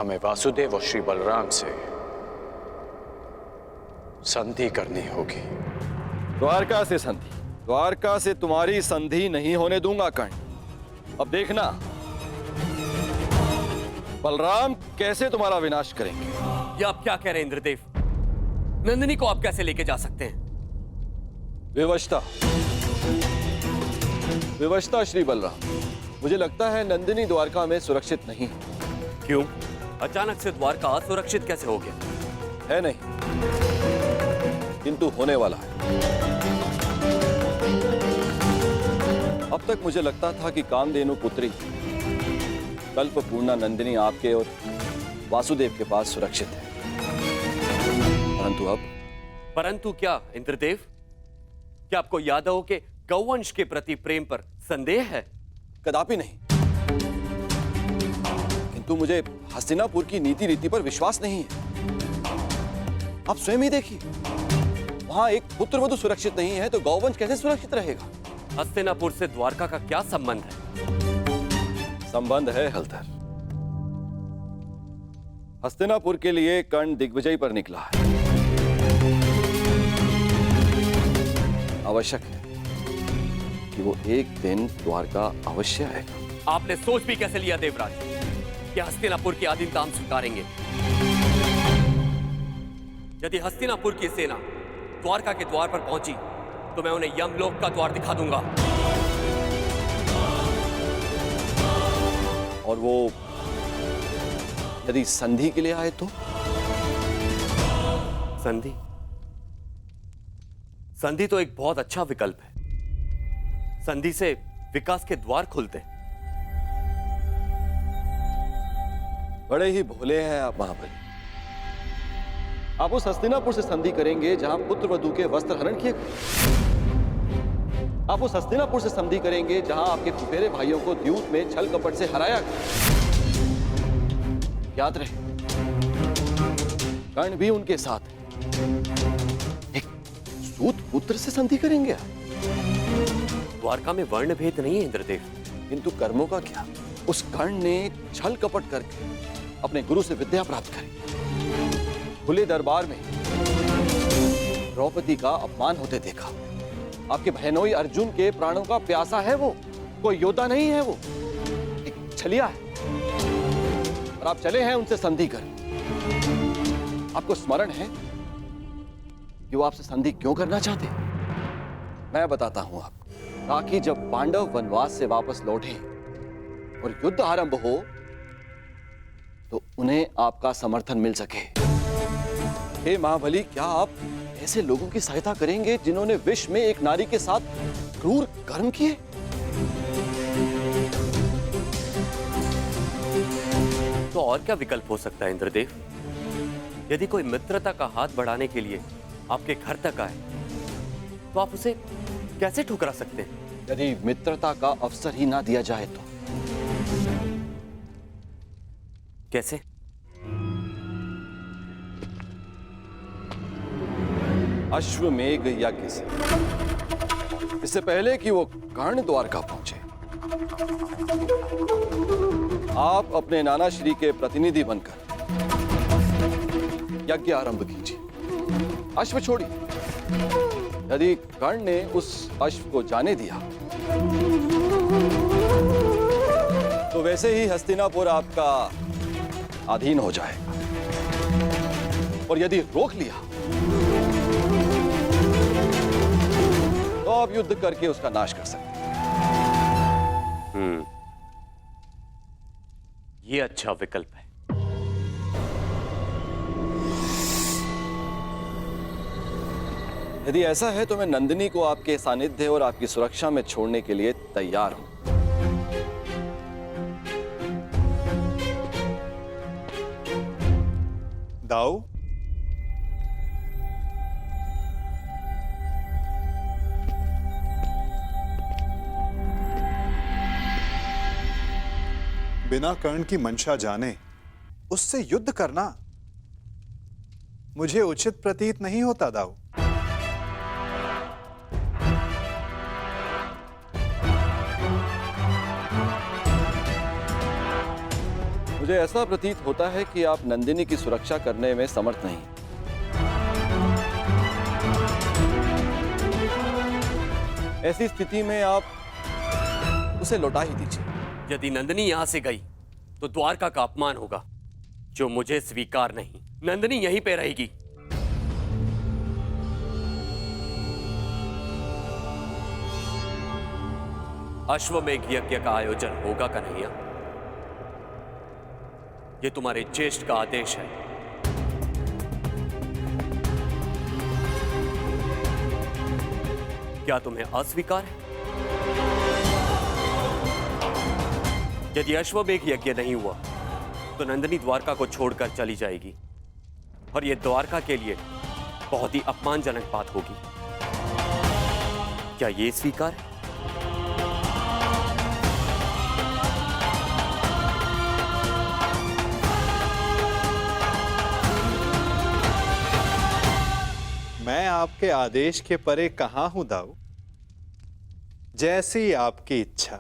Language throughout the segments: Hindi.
हमें वासुदेव और श्री बलराम से संधि करनी होगी। द्वारका से संधि? द्वारका से तुम्हारी संधि नहीं होने दूंगा कर्ण। अब देखना बलराम कैसे तुम्हारा विनाश करेंगे। ये आप क्या कह रहे हैं इंद्रदेव? नंदिनी को आप कैसे लेके जा सकते हैं? विवशता, विवशता श्री बलराम। मुझे लगता है नंदिनी द्वारका में सुरक्षित नहीं है। क्यों? अचानक से द्वारका असुरक्षित कैसे हो गया? है नहीं, किंतु होने वाला है। अब तक मुझे लगता था कि कामधेनु पुत्री कल्पपूर्णा नंदिनी आपके और वासुदेव के पास सुरक्षित है, परंतु अब? परंतु क्या इंद्रदेव? क्या आपको यादवों के गौवंश के प्रति प्रेम पर संदेह है? कदापि नहीं, किंतु मुझे हस्तिनापुर की नीति रीति पर विश्वास नहीं है। आप स्वयं ही देखिए, वहां एक पुत्रवधू सुरक्षित नहीं है तो गौवंश कैसे सुरक्षित रहेगा? हस्तिनापुर से द्वारका का क्या संबंध है? संबंध है हलधर। हस्तिनापुर के लिए कर्ण दिग्विजय पर निकला है। आवश्यक है कि वो एक दिन द्वारका अवश्य आएगा। आपने सोच भी कैसे लिया देवराज कि हस्तिनापुर की अधीनता हम स्वीकारेंगे? यदि हस्तिनापुर की सेना द्वारका के द्वार पर पहुंची तो मैं उन्हें यमलोक का द्वार दिखा दूंगा। और वो यदि संधि के लिए आए तो? संधि? संधि तो एक बहुत अच्छा विकल्प है। संधि से विकास के द्वार खुलते हैं। बड़े ही भोले हैं आप महाबली। आप उस हस्तिनापुर से संधि करेंगे जहां पुत्र वधू के वस्त्र हरण किए गए। आप उस हस्तिनापुर से संधि करेंगे जहां आपके फुफेरे भाइयों को द्यूत में छल कपट से हराया गया। याद रहे, कर्ण भी उनके साथ है। एक सूत पुत्र से संधि करेंगे आप? द्वारका में वर्ण भेद नहीं है इंद्रदेव। किंतु कर्मों का क्या? उस कर्ण ने छल कपट करके अपने गुरु से विद्या प्राप्त करी। खुले दरबार में द्रौपदी का अपमान होते देखा। आपके बहनोई अर्जुन के प्राणों का प्यासा है वो, कोई योद्धा नहीं है वो, एक छलिया है। और आप चले हैं उनसे संधि कर। आपको स्मरण है कि वो आपसे संधि क्यों करना चाहते? मैं बताता हूं आपको, ताकि जब पांडव वनवास से वापस लौटे और युद्ध आरंभ हो तो उन्हें आपका समर्थन मिल सके। हे महाबली, क्या आप ऐसे लोगों की सहायता करेंगे जिन्होंने विष में एक नारी के साथ क्रूर कर्म किए? तो और क्या विकल्प हो सकता है इंद्रदेव? यदि कोई मित्रता का हाथ बढ़ाने के लिए आपके घर तक आए तो आप उसे कैसे ठुकरा सकते हैं? यदि मित्रता का अवसर ही ना दिया जाए तो? कैसे? अश्वमेघ यज्ञ से, इससे पहले कि वो कर्ण द्वारका पहुंचे, आप अपने नाना श्री के प्रतिनिधि बनकर यज्ञ आरंभ कीजिए। अश्व छोड़िए। यदि कर्ण ने उस अश्व को जाने दिया तो वैसे ही हस्तिनापुर आपका अधीन हो जाएगा, और यदि रोक लिया तो आप युद्ध करके उसका नाश कर सकते हैं। ये अच्छा विकल्प है। यदि ऐसा है तो मैं नंदिनी को आपके सानिध्य और आपकी सुरक्षा में छोड़ने के लिए तैयार हूं। दाऊ, बिना कर्ण की मंशा जाने उससे युद्ध करना मुझे उचित प्रतीत नहीं होता दाऊ। मुझे ऐसा प्रतीत होता है कि आप नंदिनी की सुरक्षा करने में समर्थ नहीं। ऐसी स्थिति में आप उसे लौटा ही दीजिए। यदि नंदिनी यहां से गई तो द्वारका का अपमान होगा, जो मुझे स्वीकार नहीं। नंदिनी यहीं पे रहेगी। अश्वमेघ यज्ञ का आयोजन होगा कन्हैया। ये तुम्हारे ज्येष्ठ का आदेश है। क्या तुम्हें अस्वीकार है? यदि अश्वमेघ यज्ञ नहीं हुआ तो नंदिनी द्वारका को छोड़कर चली जाएगी, और यह द्वारका के लिए बहुत ही अपमानजनक बात होगी। क्या यह स्वीकार है? मैं आपके आदेश के परे कहां हूं दाऊ। जैसी आपकी इच्छा।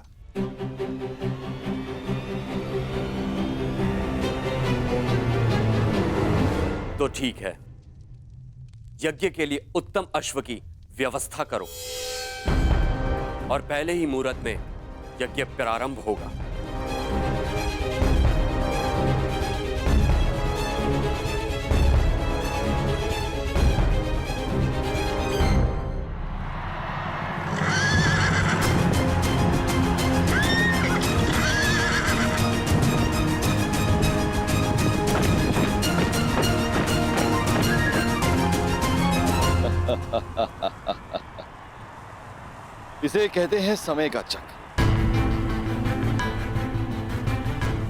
तो ठीक है, यज्ञ के लिए उत्तम अश्व की व्यवस्था करो, और पहले ही मुहूर्त में यज्ञ प्रारंभ होगा। इसे कहते हैं समय का चक्र।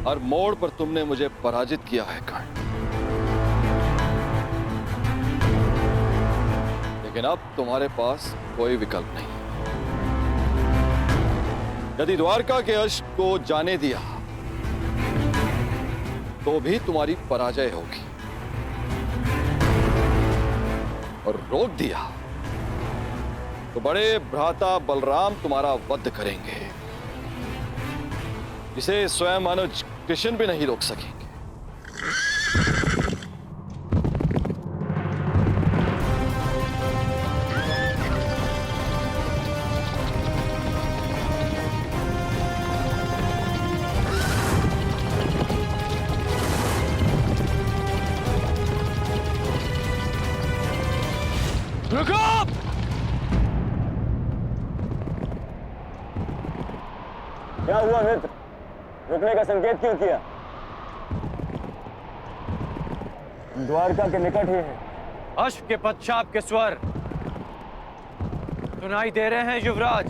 हर मोड़ पर तुमने मुझे पराजित किया है कर्ण, लेकिन अब तुम्हारे पास कोई विकल्प नहीं। यदि द्वारका के अश्व को जाने दिया तो भी तुम्हारी पराजय होगी, और रोक दिया तो बड़े भ्राता बलराम तुम्हारा वध करेंगे, जिसे स्वयं अनुज कृष्ण भी नहीं रोक सकेंगे। रुको! क्या हुआ मित्र? रुकने का संकेत क्यों किया? द्वारका के निकट ही है। अश्व के पश्चात के स्वर सुनाई दे रहे हैं युवराज।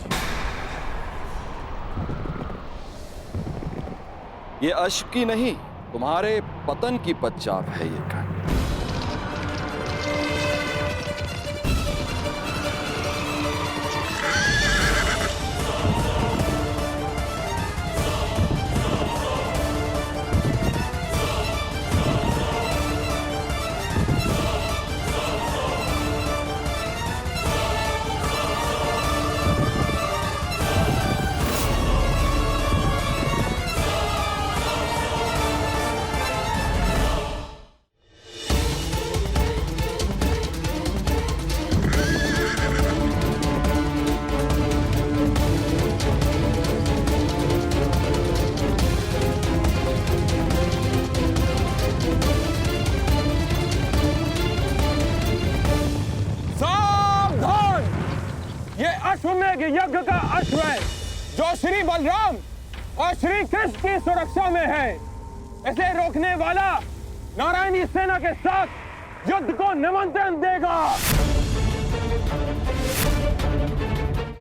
ये अश्व की नहीं, तुम्हारे पतन की पश्चात है ये कर्ण। अश्वमेघ यज्ञ का अश्व है, जो श्री बलराम और श्री कृष्ण की सुरक्षा में है। इसे रोकने वाला नारायणी सेना के साथ युद्ध को निमंत्रण देगा।